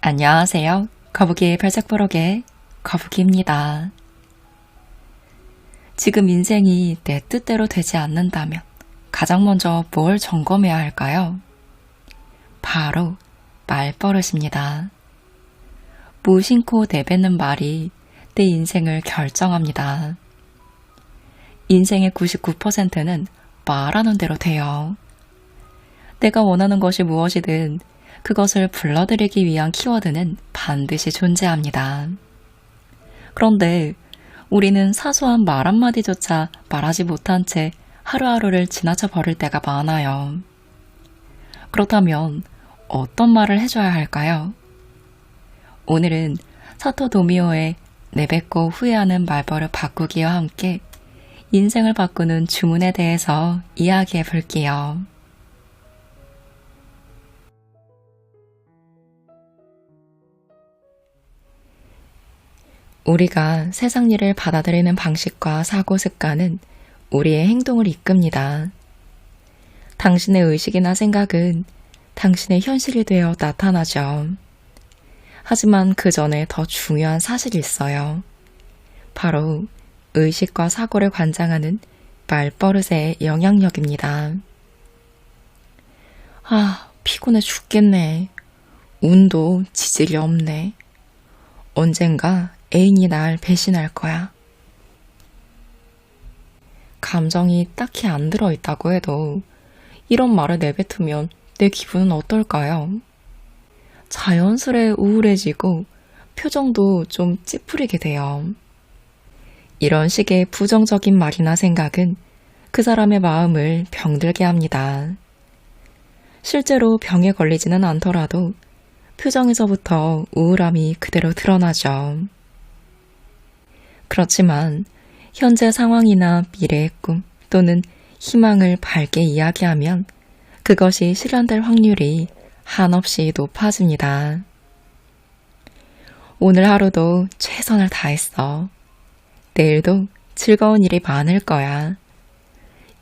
안녕하세요. 거북이의 별책부록의 거북이입니다. 지금 인생이 내 뜻대로 되지 않는다면 가장 먼저 뭘 점검해야 할까요? 바로 말버릇입니다. 무심코 내뱉는 말이 내 인생을 결정합니다. 인생의 99%는 말하는 대로 돼요. 내가 원하는 것이 무엇이든 그것을 불러들이기 위한 키워드는 반드시 존재합니다. 그런데 우리는 사소한 말 한마디조차 말하지 못한 채 하루하루를 지나쳐 버릴 때가 많아요. 그렇다면 어떤 말을 해줘야 할까요? 오늘은 사토 도미오의 내뱉고 후회하는 말버릇 바꾸기와 함께 인생을 바꾸는 주문에 대해서 이야기해 볼게요. 우리가 세상 일을 받아들이는 방식과 사고 습관은 우리의 행동을 이끕니다. 당신의 의식이나 생각은 당신의 현실이 되어 나타나죠. 하지만 그 전에 더 중요한 사실이 있어요. 바로 의식과 사고를 관장하는 말버릇의 영향력입니다. 피곤해 죽겠네. 운도 지질이 없네. 언젠가 애인이 날 배신할 거야. 감정이 딱히 안 들어있다고 해도 이런 말을 내뱉으면 내 기분은 어떨까요? 자연스레 우울해지고 표정도 좀 찌푸리게 돼요. 이런 식의 부정적인 말이나 생각은 그 사람의 마음을 병들게 합니다. 실제로 병에 걸리지는 않더라도 표정에서부터 우울함이 그대로 드러나죠. 그렇지만 현재 상황이나 미래의 꿈 또는 희망을 밝게 이야기하면 그것이 실현될 확률이 한없이 높아집니다. 오늘 하루도 최선을 다했어. 내일도 즐거운 일이 많을 거야.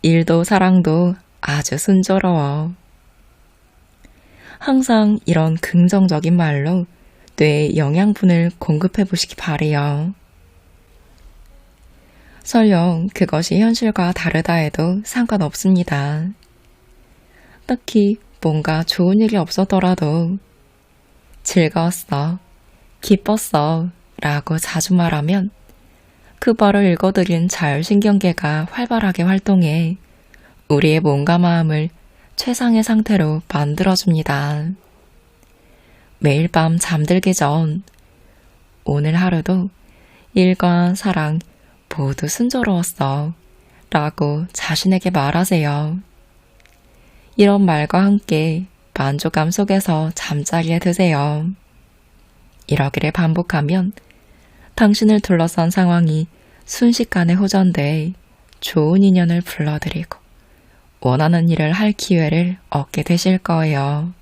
일도 사랑도 아주 순조로워. 항상 이런 긍정적인 말로 뇌에 영양분을 공급해 보시기 바래요. 설령 그것이 현실과 다르다 해도 상관없습니다. 딱히 뭔가 좋은 일이 없었더라도 즐거웠어, 기뻤어 라고 자주 말하면 그 말을 읽어들인 자율신경계가 활발하게 활동해 우리의 몸과 마음을 최상의 상태로 만들어줍니다. 매일 밤 잠들기 전 오늘 하루도 일과 사랑 모두 순조로웠어 라고 자신에게 말하세요. 이런 말과 함께 만족감 속에서 잠자리에 드세요. 이러기를 반복하면 당신을 둘러싼 상황이 순식간에 호전돼 좋은 인연을 불러들이고 원하는 일을 할 기회를 얻게 되실 거예요.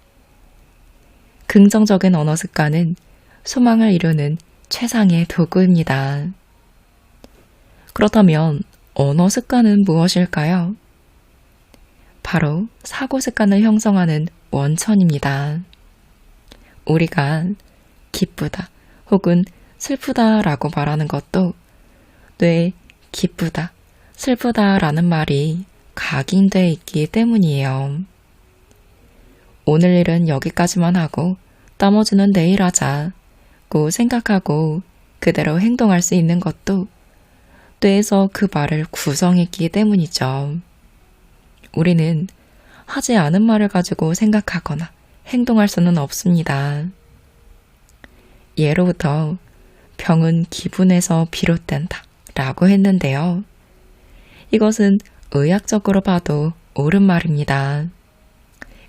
긍정적인 언어 습관은 소망을 이루는 최상의 도구입니다. 그렇다면 언어 습관은 무엇일까요? 바로 사고 습관을 형성하는 원천입니다. 우리가 기쁘다 혹은 슬프다 라고 말하는 것도 뇌에 기쁘다, 슬프다 라는 말이 각인되어 있기 때문이에요. 오늘 일은 여기까지만 하고 나머지는 내일 하자고 생각하고 그대로 행동할 수 있는 것도 뇌에서 그 말을 구성했기 때문이죠. 우리는 하지 않은 말을 가지고 생각하거나 행동할 수는 없습니다. 예로부터 병은 기분에서 비롯된다 라고 했는데요. 이것은 의학적으로 봐도 옳은 말입니다.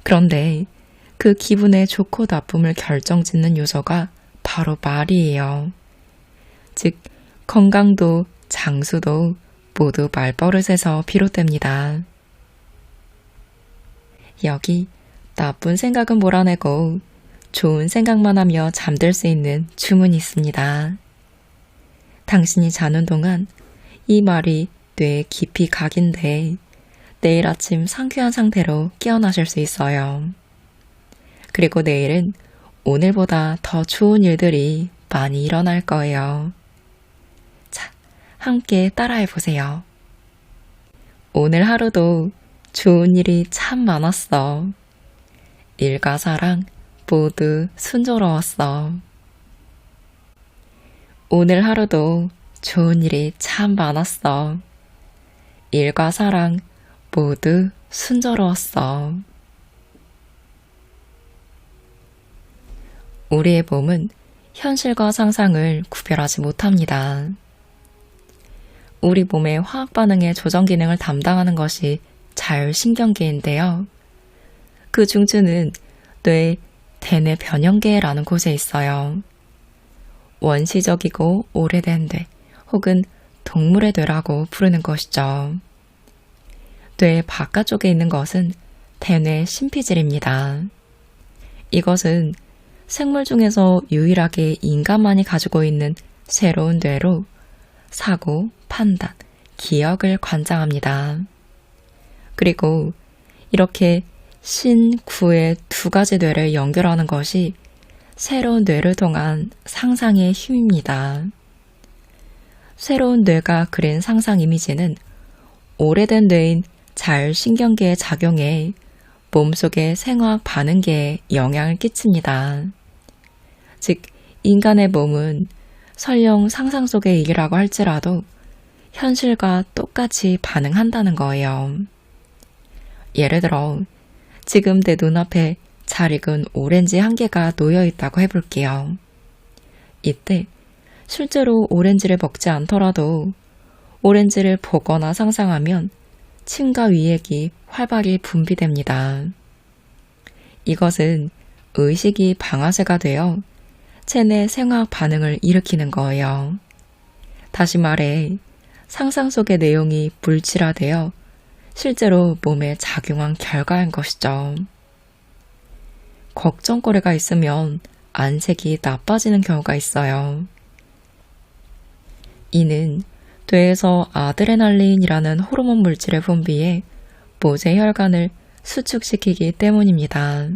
그런데 그 기분의 좋고 나쁨을 결정짓는 요소가 바로 말이에요. 즉, 건강도 장수도 모두 말버릇에서 비롯됩니다. 여기 나쁜 생각은 몰아내고 좋은 생각만 하며 잠들 수 있는 주문이 있습니다. 당신이 자는 동안 이 말이 뇌에 깊이 각인돼 내일 아침 상쾌한 상태로 깨어나실 수 있어요. 그리고 내일은 오늘보다 더 좋은 일들이 많이 일어날 거예요. 자, 함께 따라해 보세요. 오늘 하루도 좋은 일이 참 많았어. 일과 사랑 모두 순조로웠어. 오늘 하루도 좋은 일이 참 많았어. 일과 사랑 모두 순조로웠어. 우리의 몸은 현실과 상상을 구별하지 못합니다. 우리 몸의 화학 반응의 조정 기능을 담당하는 것이 자율신경계인데요. 그 중추는 뇌 대뇌 변형계라는 곳에 있어요. 원시적이고 오래된 뇌 혹은 동물의 뇌라고 부르는 것이죠. 뇌 바깥쪽에 있는 것은 대뇌 심피질입니다. 이것은 생물 중에서 유일하게 인간만이 가지고 있는 새로운 뇌로 사고, 판단, 기억을 관장합니다. 그리고 이렇게 신, 구의 두 가지 뇌를 연결하는 것이 새로운 뇌를 통한 상상의 힘입니다. 새로운 뇌가 그린 상상 이미지는 오래된 뇌인 자율신경계의 작용에 몸속의 생화학 반응계에 영향을 끼칩니다. 즉, 인간의 몸은 설령 상상 속의 일이라고 할지라도 현실과 똑같이 반응한다는 거예요. 예를 들어, 지금 내 눈앞에 잘 익은 오렌지 한 개가 놓여 있다고 해볼게요. 이때 실제로 오렌지를 먹지 않더라도 오렌지를 보거나 상상하면 침과 위액이 활발히 분비됩니다. 이것은 의식이 방아쇠가 되어 체내 생화학 반응을 일으키는 거예요. 다시 말해, 상상 속의 내용이 물질화되어 실제로 몸에 작용한 결과인 것이죠. 걱정거리가 있으면 안색이 나빠지는 경우가 있어요. 이는 뇌에서 아드레날린이라는 호르몬 물질을 분비해 모세 혈관을 수축시키기 때문입니다.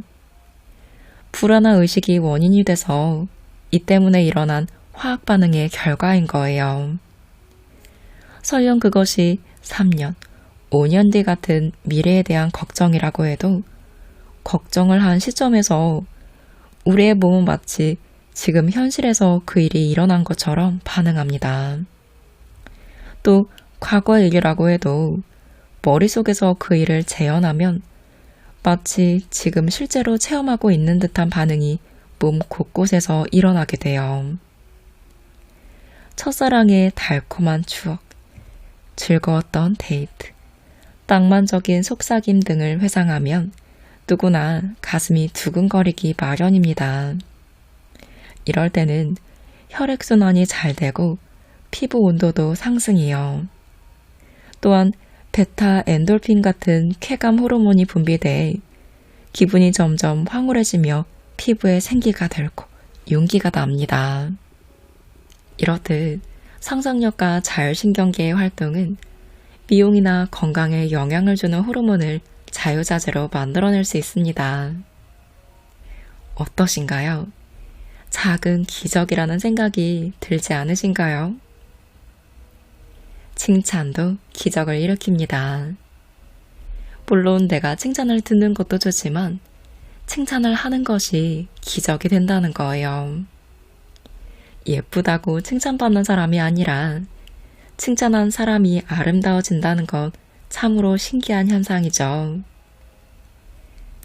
불안한 의식이 원인이 돼서 이 때문에 일어난 화학 반응의 결과인 거예요. 설령 그것이 3년, 5년 뒤 같은 미래에 대한 걱정이라고 해도 걱정을 한 시점에서 우리의 몸은 마치 지금 현실에서 그 일이 일어난 것처럼 반응합니다. 또 과거의 일이라고 해도 머릿속에서 그 일을 재현하면 마치 지금 실제로 체험하고 있는 듯한 반응이 몸 곳곳에서 일어나게 돼요. 첫사랑의 달콤한 추억, 즐거웠던 데이트, 낭만적인 속삭임 등을 회상하면 누구나 가슴이 두근거리기 마련입니다. 이럴 때는 혈액순환이 잘 되고 피부 온도도 상승해요. 또한 베타 엔돌핀 같은 쾌감 호르몬이 분비돼 기분이 점점 황홀해지며 피부에 생기가 들고 윤기가 납니다. 이렇듯 상상력과 자율신경계의 활동은 미용이나 건강에 영향을 주는 호르몬을 자유자재로 만들어낼 수 있습니다. 어떠신가요? 작은 기적이라는 생각이 들지 않으신가요? 칭찬도 기적을 일으킵니다. 물론 내가 칭찬을 듣는 것도 좋지만 칭찬을 하는 것이 기적이 된다는 거예요. 예쁘다고 칭찬받는 사람이 아니라 칭찬한 사람이 아름다워진다는 것 참으로 신기한 현상이죠.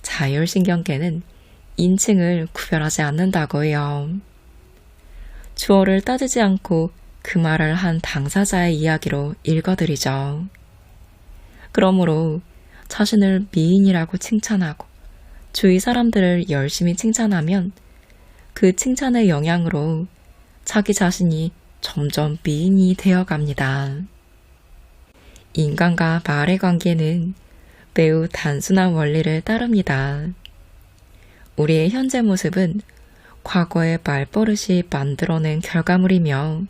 자율신경계는 인칭을 구별하지 않는다고 해요. 주어를 따지지 않고 그 말을 한 당사자의 이야기로 읽어드리죠. 그러므로 자신을 미인이라고 칭찬하고 주위 사람들을 열심히 칭찬하면 그 칭찬의 영향으로 자기 자신이 점점 미인이 되어갑니다. 인간과 말의 관계는 매우 단순한 원리를 따릅니다. 우리의 현재 모습은 과거의 말버릇이 만들어낸 결과물이며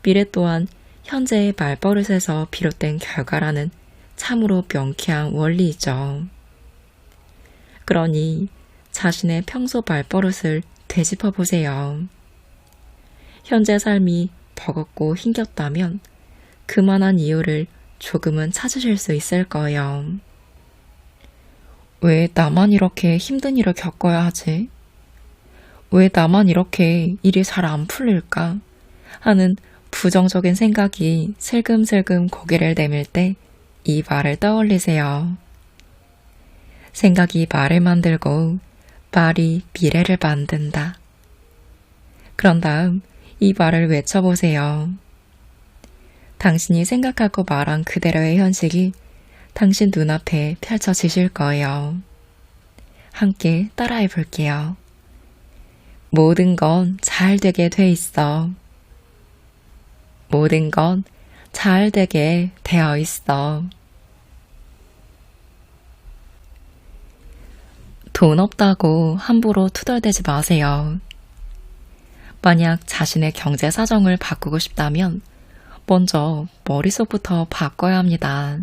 미래 또한 현재의 말버릇에서 비롯된 결과라는 참으로 명쾌한 원리이죠. 그러니 자신의 평소 말버릇을 되짚어 보세요. 현재 삶이 버겁고 힘겹다면 그만한 이유를 조금은 찾으실 수 있을 거예요. 왜 나만 이렇게 힘든 일을 겪어야 하지? 왜 나만 이렇게 일이 잘 안 풀릴까? 하는 부정적인 생각이 슬금슬금 고개를 내밀 때 이 말을 떠올리세요. 생각이 말을 만들고 말이 미래를 만든다. 그런 다음 이 말을 외쳐보세요. 당신이 생각하고 말한 그대로의 현실이 당신 눈앞에 펼쳐지실 거예요. 함께 따라해 볼게요. 모든 건 잘 되게 돼 있어. 모든 건 잘 되게 되어 있어. 돈 없다고 함부로 투덜대지 마세요. 만약 자신의 경제 사정을 바꾸고 싶다면 먼저 머릿속부터 바꿔야 합니다.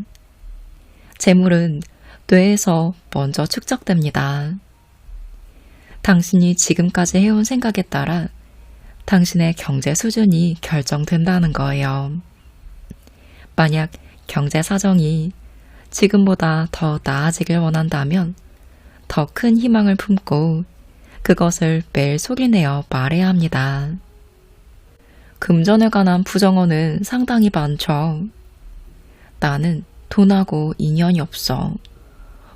재물은 뇌에서 먼저 축적됩니다. 당신이 지금까지 해온 생각에 따라 당신의 경제 수준이 결정된다는 거예요. 만약 경제 사정이 지금보다 더 나아지길 원한다면 더 큰 희망을 품고 그것을 매일 소리내어 말해야 합니다. 금전에 관한 부정어는 상당히 많죠. 나는 돈하고 인연이 없어.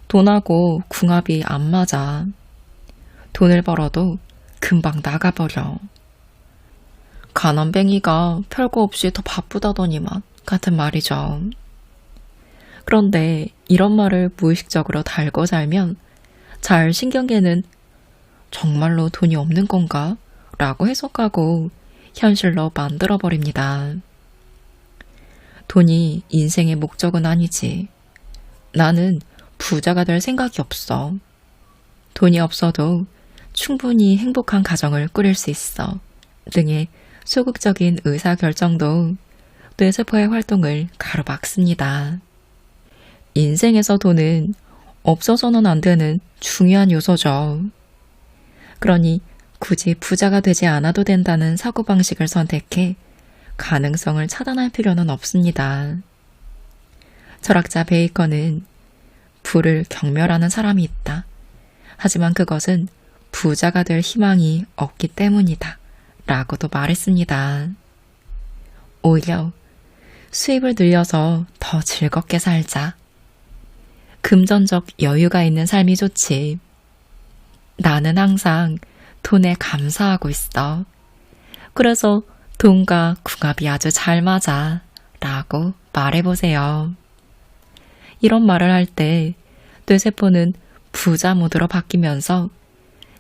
돈하고 궁합이 안 맞아. 돈을 벌어도 금방 나가버려. 가난뱅이가 별거 없이 더 바쁘다더니만 같은 말이죠. 그런데 이런 말을 무의식적으로 달고 살면 잘 신경계는 정말로 돈이 없는 건가? 라고 해석하고 현실로 만들어버립니다. 돈이 인생의 목적은 아니지. 나는 부자가 될 생각이 없어. 돈이 없어도 충분히 행복한 가정을 꾸릴 수 있어. 등의 소극적인 의사결정도 뇌세포의 활동을 가로막습니다. 인생에서 돈은 없어서는 안 되는 중요한 요소죠. 그러니 굳이 부자가 되지 않아도 된다는 사고방식을 선택해 가능성을 차단할 필요는 없습니다. 철학자 베이컨은 부를 경멸하는 사람이 있다. 하지만 그것은 부자가 될 희망이 없기 때문이다. 라고도 말했습니다. 오히려 수입을 늘려서 더 즐겁게 살자. 금전적 여유가 있는 삶이 좋지. 나는 항상 돈에 감사하고 있어. 그래서 돈과 궁합이 아주 잘 맞아. 라고 말해보세요. 이런 말을 할 때 뇌세포는 부자 모드로 바뀌면서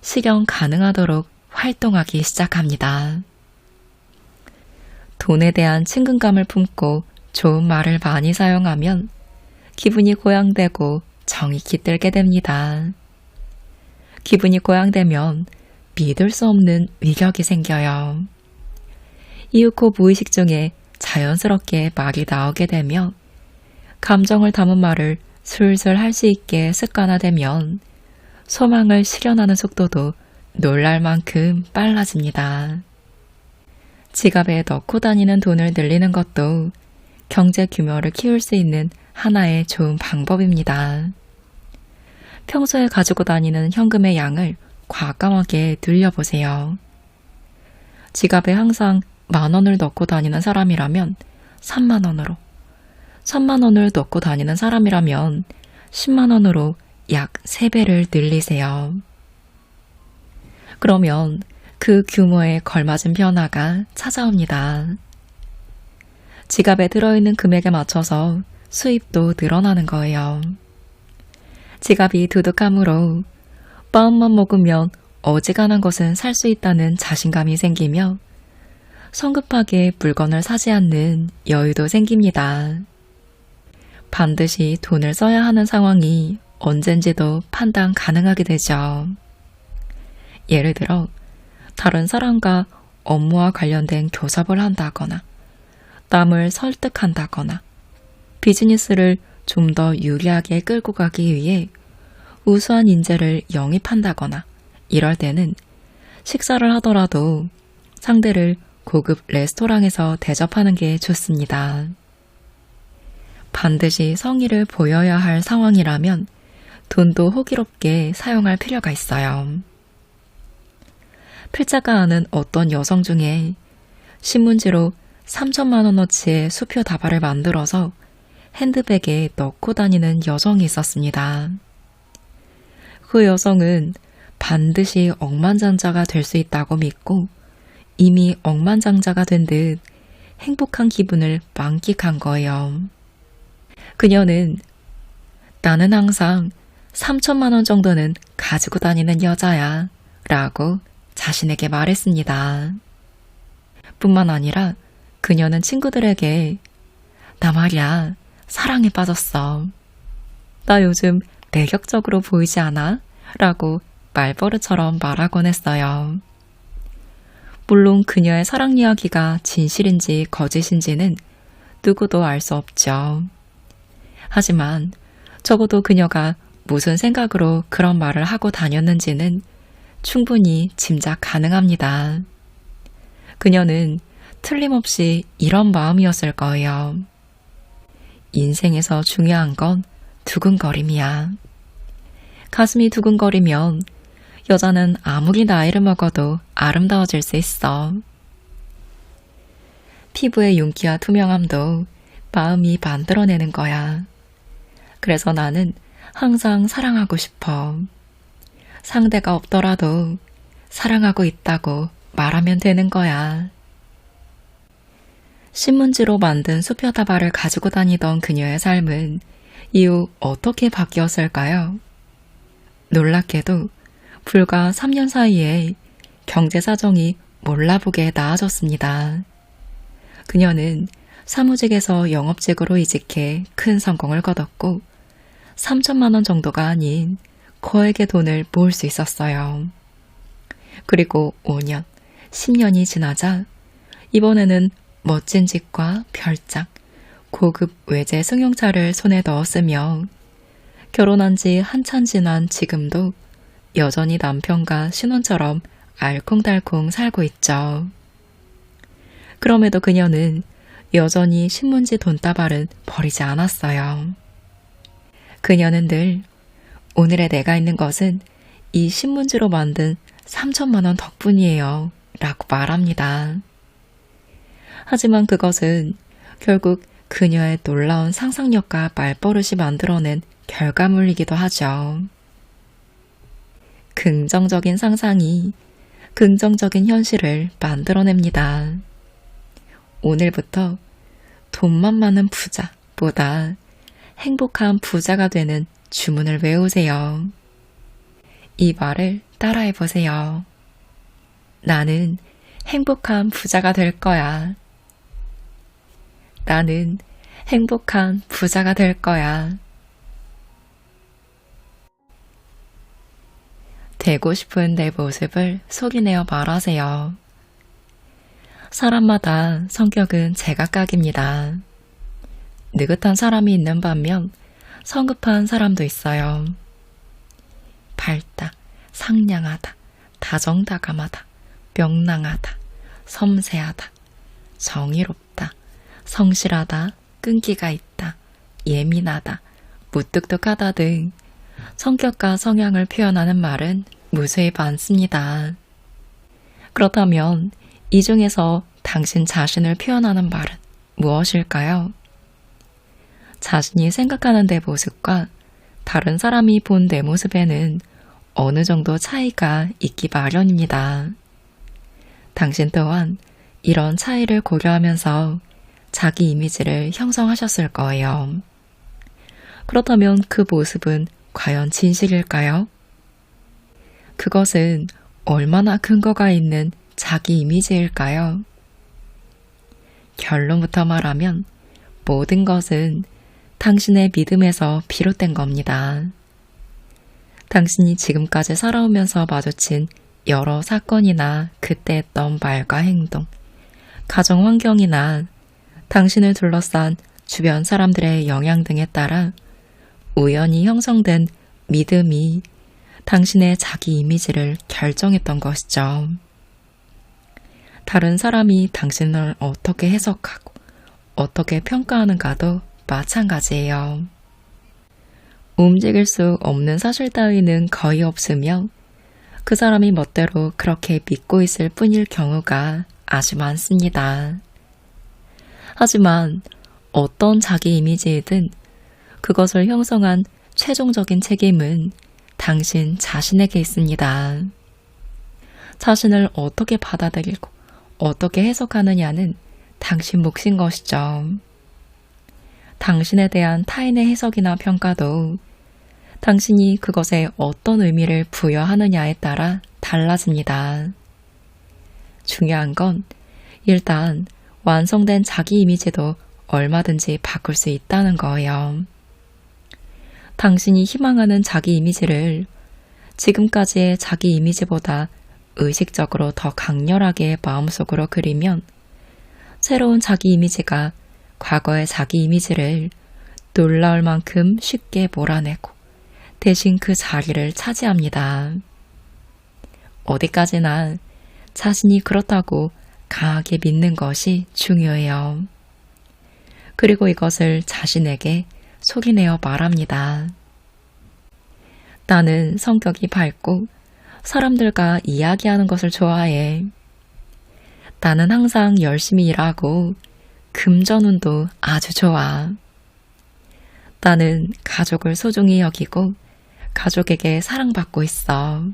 실현 가능하도록 활동하기 시작합니다. 돈에 대한 친근감을 품고 좋은 말을 많이 사용하면 기분이 고양되고 정이 깃들게 됩니다. 기분이 고양되면 믿을 수 없는 위력이 생겨요. 이윽고 무의식 중에 자연스럽게 말이 나오게 되며 감정을 담은 말을 술술 할 수 있게 습관화되면 소망을 실현하는 속도도 놀랄 만큼 빨라집니다. 지갑에 넣고 다니는 돈을 늘리는 것도 경제 규모를 키울 수 있는 하나의 좋은 방법입니다. 평소에 가지고 다니는 현금의 양을 과감하게 늘려보세요. 지갑에 항상 10,000원을 넣고 다니는 사람이라면 30,000원으로, 30,000원을 넣고 다니는 사람이라면 100,000원으로 약 3배를 늘리세요. 그러면 그 규모에 걸맞은 변화가 찾아옵니다. 지갑에 들어있는 금액에 맞춰서 수입도 늘어나는 거예요. 지갑이 두둑하므로 마음만 먹으면 어지간한 것은 살 수 있다는 자신감이 생기며 성급하게 물건을 사지 않는 여유도 생깁니다. 반드시 돈을 써야 하는 상황이 언젠지도 판단 가능하게 되죠. 예를 들어 다른 사람과 업무와 관련된 교섭을 한다거나 남을 설득한다거나 비즈니스를 좀 더 유리하게 끌고 가기 위해 우수한 인재를 영입한다거나 이럴 때는 식사를 하더라도 상대를 고급 레스토랑에서 대접하는 게 좋습니다. 반드시 성의를 보여야 할 상황이라면 돈도 호기롭게 사용할 필요가 있어요. 필자가 아는 어떤 여성 중에 신문지로 3천만 원어치의 수표 다발을 만들어서 핸드백에 넣고 다니는 여성이 있었습니다. 그 여성은 반드시 억만장자가 될 수 있다고 믿고 이미 억만장자가 된 듯 행복한 기분을 만끽한 거예요. 그녀는 나는 항상 3천만 원 정도는 가지고 다니는 여자야 라고 자신에게 말했습니다. 뿐만 아니라 그녀는 친구들에게 나 말이야 사랑에 빠졌어. 나 요즘 매력적으로 보이지 않아? 라고 말버릇처럼 말하곤 했어요. 물론 그녀의 사랑 이야기가 진실인지 거짓인지는 누구도 알 수 없죠. 하지만 적어도 그녀가 무슨 생각으로 그런 말을 하고 다녔는지는 충분히 짐작 가능합니다. 그녀는 틀림없이 이런 마음이었을 거예요. 인생에서 중요한 건 두근거림이야. 가슴이 두근거리면 여자는 아무리 나이를 먹어도 아름다워질 수 있어. 피부의 윤기와 투명함도 마음이 만들어내는 거야. 그래서 나는 항상 사랑하고 싶어. 상대가 없더라도 사랑하고 있다고 말하면 되는 거야. 신문지로 만든 수표 다발을 가지고 다니던 그녀의 삶은 이후 어떻게 바뀌었을까요? 놀랍게도 불과 3년 사이에 경제 사정이 몰라보게 나아졌습니다. 그녀는 사무직에서 영업직으로 이직해 큰 성공을 거뒀고 3천만 원 정도가 아닌 거액의 돈을 모을 수 있었어요. 그리고 5년, 10년이 지나자 이번에는 멋진 집과 별장, 고급 외제 승용차를 손에 넣었으며 결혼한 지 한참 지난 지금도 여전히 남편과 신혼처럼 알콩달콩 살고 있죠. 그럼에도 그녀는 여전히 신문지 돈다발은 버리지 않았어요. 그녀는 늘 오늘의 내가 있는 것은 이 신문지로 만든 3천만 원 덕분이에요 라고 말합니다. 하지만 그것은 결국 그녀의 놀라운 상상력과 말버릇이 만들어낸 결과물이기도 하죠. 긍정적인 상상이 긍정적인 현실을 만들어냅니다. 오늘부터 돈만 많은 부자보다 행복한 부자가 되는 주문을 외우세요. 이 말을 따라해보세요. 나는 행복한 부자가 될 거야. 나는 행복한 부자가 될 거야. 되고 싶은 내 모습을 속이내어 말하세요. 사람마다 성격은 제각각입니다. 느긋한 사람이 있는 반면 성급한 사람도 있어요. 밝다, 상냥하다, 다정다감하다, 명랑하다, 섬세하다, 정의롭다, 성실하다, 끈기가 있다, 예민하다, 무뚝뚝하다 등 성격과 성향을 표현하는 말은 무수히 많습니다. 그렇다면 이 중에서 당신 자신을 표현하는 말은 무엇일까요? 자신이 생각하는 내 모습과 다른 사람이 본 내 모습에는 어느 정도 차이가 있기 마련입니다. 당신 또한 이런 차이를 고려하면서 자기 이미지를 형성하셨을 거예요. 그렇다면 그 모습은 과연 진실일까요? 그것은 얼마나 근거가 있는 자기 이미지일까요? 결론부터 말하면 모든 것은 당신의 믿음에서 비롯된 겁니다. 당신이 지금까지 살아오면서 마주친 여러 사건이나 그때 했던 말과 행동, 가정 환경이나 당신을 둘러싼 주변 사람들의 영향 등에 따라 우연히 형성된 믿음이 당신의 자기 이미지를 결정했던 것이죠. 다른 사람이 당신을 어떻게 해석하고 어떻게 평가하는가도 마찬가지예요. 움직일 수 없는 사실 따위는 거의 없으며 그 사람이 멋대로 그렇게 믿고 있을 뿐일 경우가 아주 많습니다. 하지만 어떤 자기 이미지이든 그것을 형성한 최종적인 책임은 당신 자신에게 있습니다. 자신을 어떻게 받아들이고 어떻게 해석하느냐는 당신 몫인 것이죠. 당신에 대한 타인의 해석이나 평가도 당신이 그것에 어떤 의미를 부여하느냐에 따라 달라집니다. 중요한 건 일단 완성된 자기 이미지도 얼마든지 바꿀 수 있다는 거예요. 당신이 희망하는 자기 이미지를 지금까지의 자기 이미지보다 의식적으로 더 강렬하게 마음속으로 그리면 새로운 자기 이미지가 과거의 자기 이미지를 놀라울 만큼 쉽게 몰아내고 대신 그 자리를 차지합니다. 어디까지나 자신이 그렇다고 강하게 믿는 것이 중요해요. 그리고 이것을 자신에게 소리내어 말합니다. 나는 성격이 밝고 사람들과 이야기하는 것을 좋아해. 나는 항상 열심히 일하고 금전운도 아주 좋아. 나는 가족을 소중히 여기고 가족에게 사랑받고 있어.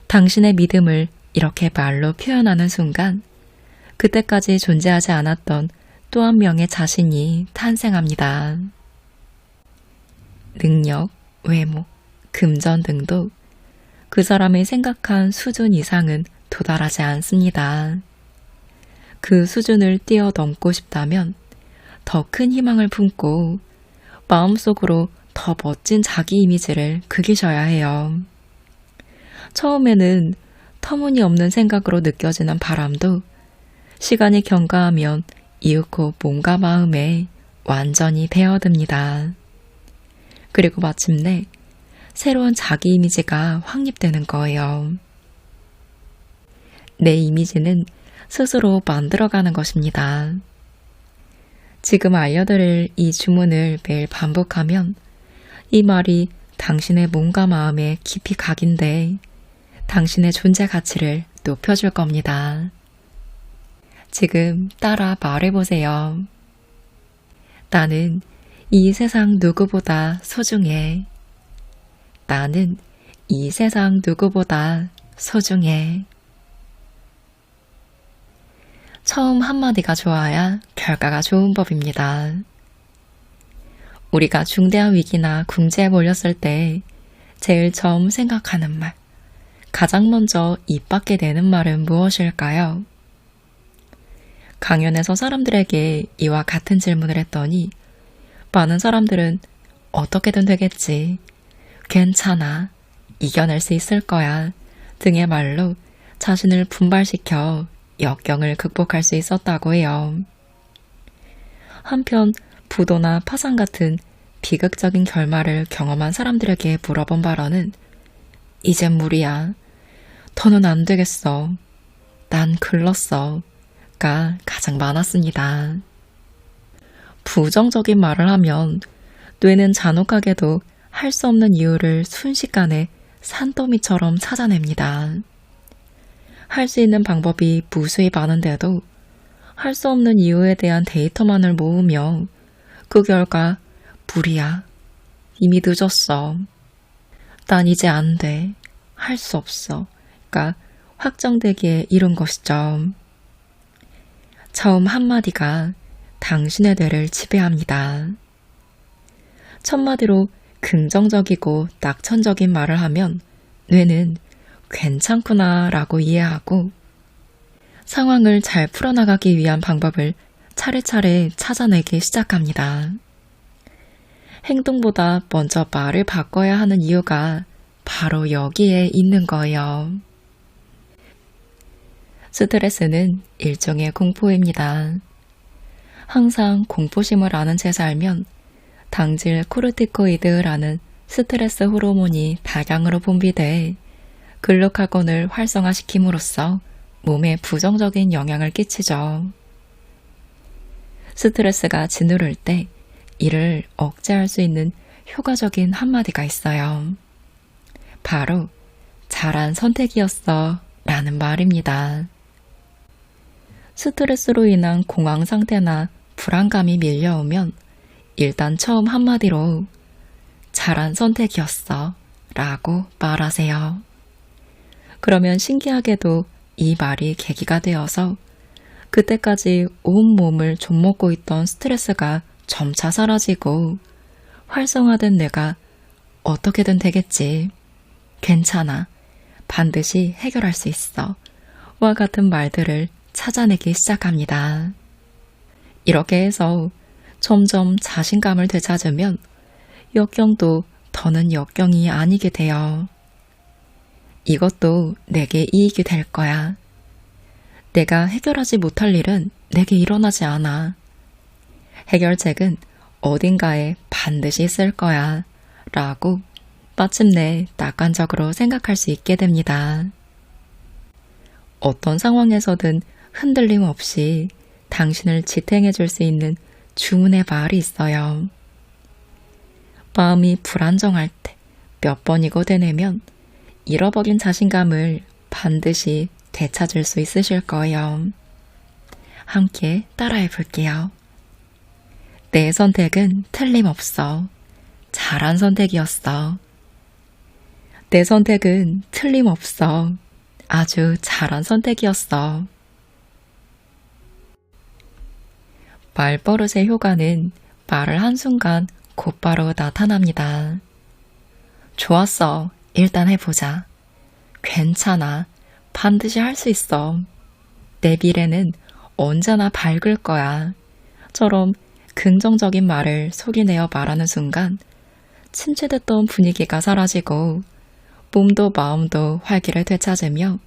당신의 믿음을 이렇게 말로 표현하는 순간 그때까지 존재하지 않았던 또 한 명의 자신이 탄생합니다. 능력, 외모, 금전 등도 그 사람이 생각한 수준 이상은 도달하지 않습니다. 그 수준을 뛰어넘고 싶다면 더 큰 희망을 품고 마음속으로 더 멋진 자기 이미지를 그리셔야 해요. 처음에는 터무니없는 생각으로 느껴지는 바람도 시간이 경과하면 이윽고 몸과 마음에 완전히 배어듭니다. 그리고 마침내 새로운 자기 이미지가 확립되는 거예요. 내 이미지는 스스로 만들어가는 것입니다. 지금 알려드릴 이 주문을 매일 반복하면 이 말이 당신의 몸과 마음에 깊이 각인돼 당신의 존재 가치를 높여줄 겁니다. 지금 따라 말해보세요. 나는 이 세상 누구보다 소중해. 나는 이 세상 누구보다 소중해. 처음 한마디가 좋아야 결과가 좋은 법입니다. 우리가 중대한 위기나 궁지에 몰렸을 때 제일 처음 생각하는 말, 가장 먼저 입 밖에 내는 말은 무엇일까요? 강연에서 사람들에게 이와 같은 질문을 했더니 많은 사람들은 어떻게든 되겠지, 괜찮아, 이겨낼 수 있을 거야 등의 말로 자신을 분발시켜 역경을 극복할 수 있었다고 해요. 한편 부도나 파산 같은 비극적인 결말을 경험한 사람들에게 물어본 발언은 이젠 무리야, 더는 안 되겠어, 난 글렀어 가 가장 많았습니다. 부정적인 말을 하면 뇌는 잔혹하게도 할 수 없는 이유를 순식간에 산더미처럼 찾아냅니다. 할 수 있는 방법이 무수히 많은데도 할 수 없는 이유에 대한 데이터만을 모으며 그 결과 무리야, 이미 늦었어, 난 이제 안 돼, 할 수 없어 가 확정되기에 이른 것이죠. 처음 한마디가 당신의 뇌를 지배합니다. 첫마디로 긍정적이고 낙천적인 말을 하면 뇌는 괜찮구나 라고 이해하고 상황을 잘 풀어나가기 위한 방법을 차례차례 찾아내기 시작합니다. 행동보다 먼저 말을 바꿔야 하는 이유가 바로 여기에 있는 거예요. 스트레스는 일종의 공포입니다. 항상 공포심을 아는 채 살면 당질 코르티코이드라는 스트레스 호르몬이 다량으로 분비돼 글루카곤을 활성화시킴으로써 몸에 부정적인 영향을 끼치죠. 스트레스가 짓누를 때 이를 억제할 수 있는 효과적인 한마디가 있어요. 바로 잘한 선택이었어 라는 말입니다. 스트레스로 인한 공황 상태나 불안감이 밀려오면 일단 처음 한마디로 잘한 선택이었어 라고 말하세요. 그러면 신기하게도 이 말이 계기가 되어서 그때까지 온몸을 좀먹고 있던 스트레스가 점차 사라지고 활성화된 뇌가 어떻게든 되겠지, 괜찮아, 반드시 해결할 수 있어 와 같은 말들을 찾아내기 시작합니다. 이렇게 해서 점점 자신감을 되찾으면 역경도 더는 역경이 아니게 돼요. 이것도 내게 이익이 될 거야. 내가 해결하지 못할 일은 내게 일어나지 않아. 해결책은 어딘가에 반드시 있을 거야 라고 마침내 낙관적으로 생각할 수 있게 됩니다. 어떤 상황에서든 흔들림 없이 당신을 지탱해 줄 수 있는 주문의 말이 있어요. 마음이 불안정할 때 몇 번이고 되뇌면 잃어버린 자신감을 반드시 되찾을 수 있으실 거예요. 함께 따라해 볼게요. 내 선택은 틀림없어. 잘한 선택이었어. 내 선택은 틀림없어. 아주 잘한 선택이었어. 말버릇의 효과는 말을 한순간 곧바로 나타납니다. 좋았어. 일단 해보자. 괜찮아. 반드시 할 수 있어. 내 미래는 언제나 밝을 거야. 처럼 긍정적인 말을 소리내어 말하는 순간 침체됐던 분위기가 사라지고 몸도 마음도 활기를 되찾으며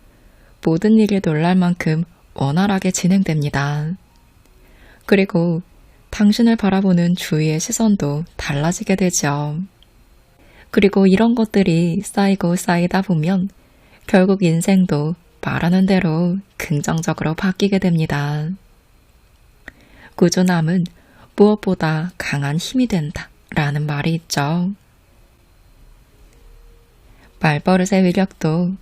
모든 일이 놀랄 만큼 원활하게 진행됩니다. 그리고 당신을 바라보는 주위의 시선도 달라지게 되죠. 그리고 이런 것들이 쌓이고 쌓이다 보면 결국 인생도 말하는 대로 긍정적으로 바뀌게 됩니다. 꾸준함은 무엇보다 강한 힘이 된다 라는 말이 있죠. 말버릇의 위력도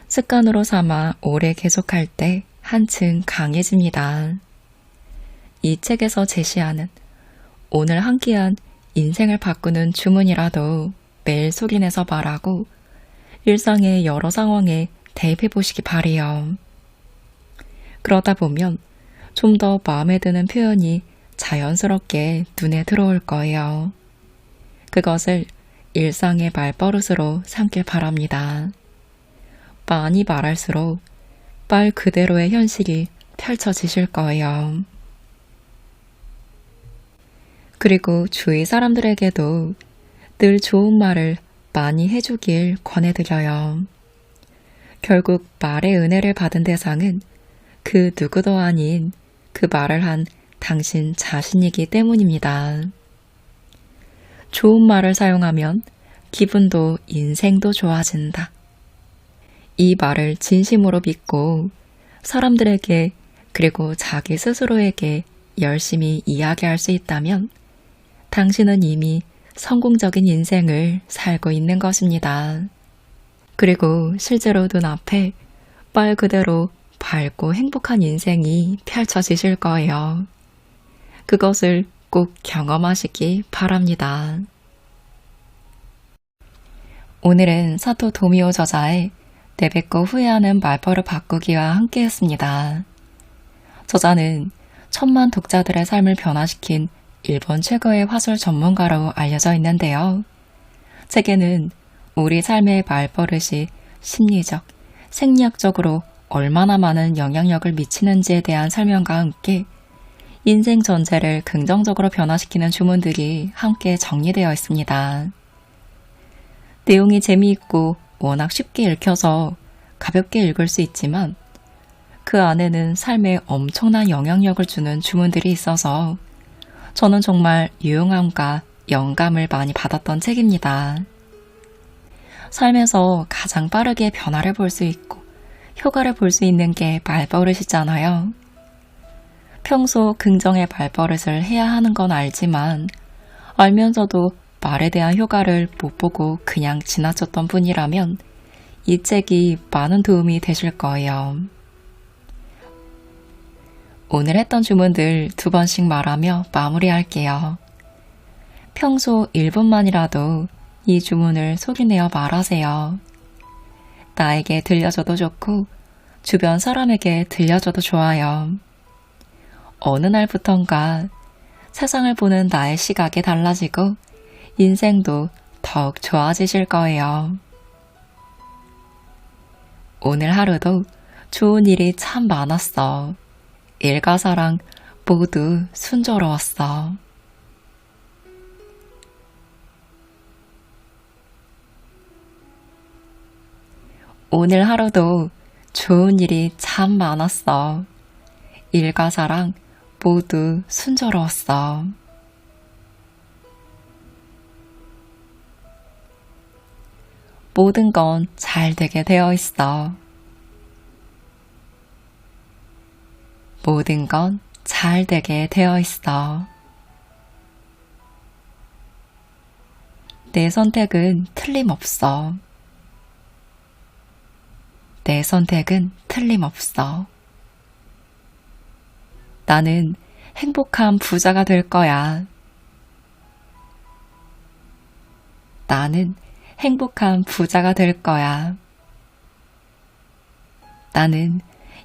습관으로 삼아 오래 계속할 때 한층 강해집니다. 이 책에서 제시하는 오늘 한 끼한 인생을 바꾸는 주문이라도 매일 소리내서 말하고 일상의 여러 상황에 대입해 보시기 바래요. 그러다 보면 좀 더 마음에 드는 표현이 자연스럽게 눈에 들어올 거예요. 그것을 일상의 말버릇으로 삼길 바랍니다. 많이 말할수록 말 그대로의 현실이 펼쳐지실 거예요. 그리고 주위 사람들에게도 늘 좋은 말을 많이 해주길 권해드려요. 결국 말의 은혜를 받은 대상은 그 누구도 아닌 그 말을 한 당신 자신이기 때문입니다. 좋은 말을 사용하면 기분도 인생도 좋아진다. 이 말을 진심으로 믿고 사람들에게 그리고 자기 스스로에게 열심히 이야기할 수 있다면 당신은 이미 성공적인 인생을 살고 있는 것입니다. 그리고 실제로 눈앞에 말 그대로 밝고 행복한 인생이 펼쳐지실 거예요. 그것을 꼭 경험하시기 바랍니다. 오늘은 사토 도미오 저자의 내뱉고 후회하는 말버릇 바꾸기와 함께 했습니다. 저자는 천만 독자들의 삶을 변화시킨 일본 최고의 화술 전문가로 알려져 있는데요. 책에는 우리 삶의 말버릇이 심리적, 생리학적으로 얼마나 많은 영향력을 미치는지에 대한 설명과 함께 인생 전체를 긍정적으로 변화시키는 주문들이 함께 정리되어 있습니다. 내용이 재미있고 워낙 쉽게 읽혀서 가볍게 읽을 수 있지만 그 안에는 삶에 엄청난 영향력을 주는 주문들이 있어서 저는 정말 유용함과 영감을 많이 받았던 책입니다. 삶에서 가장 빠르게 변화를 볼 수 있고 효과를 볼 수 있는 게 말버릇이잖아요. 평소 긍정의 말버릇을 해야 하는 건 알지만 알면서도 말에 대한 효과를 못 보고 그냥 지나쳤던 분이라면 이 책이 많은 도움이 되실 거예요. 오늘 했던 주문들 2번씩 말하며 마무리할게요. 평소 1분만이라도 이 주문을 소리내어 말하세요. 나에게 들려줘도 좋고 주변 사람에게 들려줘도 좋아요. 어느 날부턴가 세상을 보는 나의 시각이 달라지고 인생도 더욱 좋아지실 거예요. 오늘 하루도 좋은 일이 참 많았어. 일과 사랑 모두 순조로웠어. 오늘 하루도 좋은 일이 참 많았어. 일과 사랑 모두 순조로웠어. 모든 건 잘 되게 되어 있어. 모든 건 잘 되게 되어 있어. 내 선택은 틀림없어. 내 선택은 틀림없어. 나는 행복한 부자가 될 거야. 나는 행복한 부자가 될 거야. 나는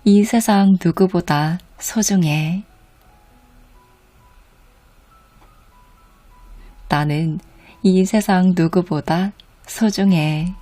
이 세상 누구보다 소중해. 나는 이 세상 누구보다 소중해.